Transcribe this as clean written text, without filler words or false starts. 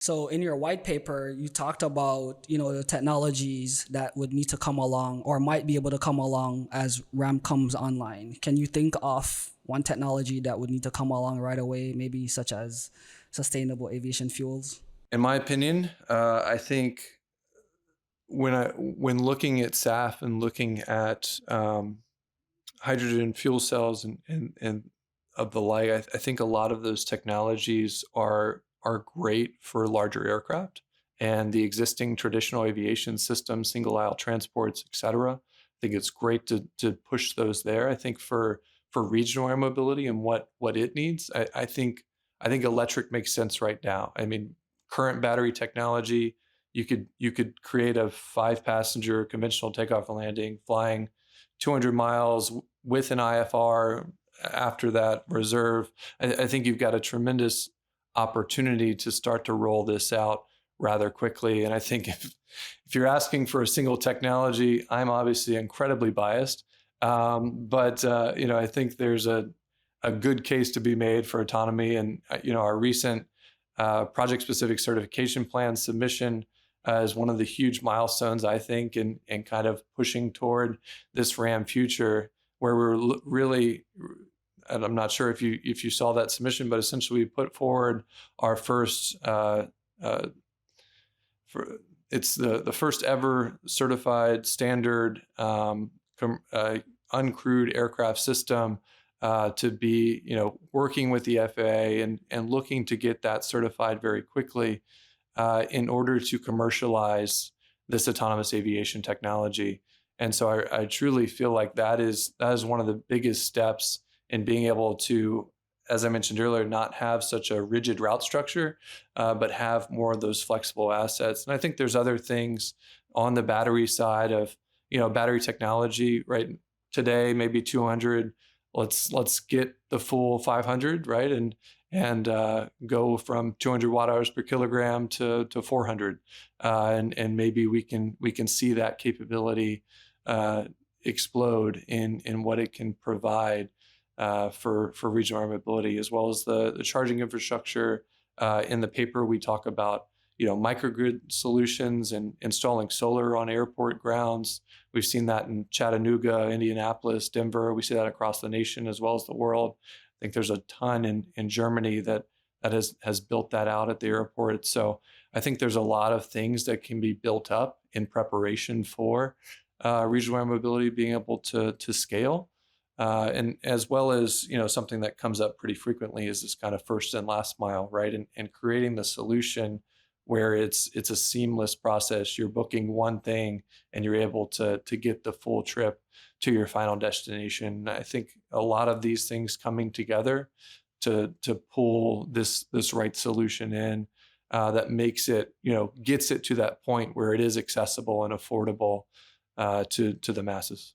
So in your white paper, you talked about, the technologies that would need to come along or might be able to come along as RAM comes online. Can you think of one technology that would need to come along right away, maybe such as sustainable aviation fuels? In my opinion, I think when looking at SAF and looking at hydrogen fuel cells and of the like, I think a lot of those technologies are great for larger aircraft and the existing traditional aviation systems, single aisle transports, et cetera. I think it's great to push those there. I think for regional air mobility and what it needs, I think electric makes sense right now. I mean, current battery technology, you could create a 5-passenger conventional takeoff and landing flying 200 miles with an IFR after that reserve. I think you've got a tremendous opportunity to start to roll this out rather quickly. And I think if you're asking for a single technology, I'm obviously incredibly biased. But I think there's a good case to be made for autonomy. And our recent project-specific certification plan submission is one of the huge milestones, I think, in kind of pushing toward this RAM future, where we're really, and I'm not sure if you saw that submission, but essentially we put forward our first for it's the first ever certified standard uncrewed aircraft system to be working with the FAA and looking to get that certified very quickly in order to commercialize this autonomous aviation technology. And so I truly feel like that is one of the biggest steps in being able to, as I mentioned earlier, not have such a rigid route structure, but have more of those flexible assets. And I think there's other things on the battery side of, battery technology, right? Today, maybe 200. Let's get the full 500, right? And go from 200 watt hours per kilogram to 400, and maybe we can see that capability explode in what it can provide for regional air mobility, as well as the charging infrastructure. In the paper, we talk about microgrid solutions and installing solar on airport grounds. We've seen that in Chattanooga, Indianapolis, Denver. We see that across the nation as well as the world. I think there's a ton in Germany that has built that out at the airport. So I think there's a lot of things that can be built up in preparation for regional air mobility being able to scale. And as well as, something that comes up pretty frequently is this kind of first and last mile, right? And creating the solution where it's a seamless process. You're booking one thing and you're able to get the full trip to your final destination. I think a lot of these things coming together to pull this right solution in that makes it, gets it to that point where it is accessible and affordable to the masses.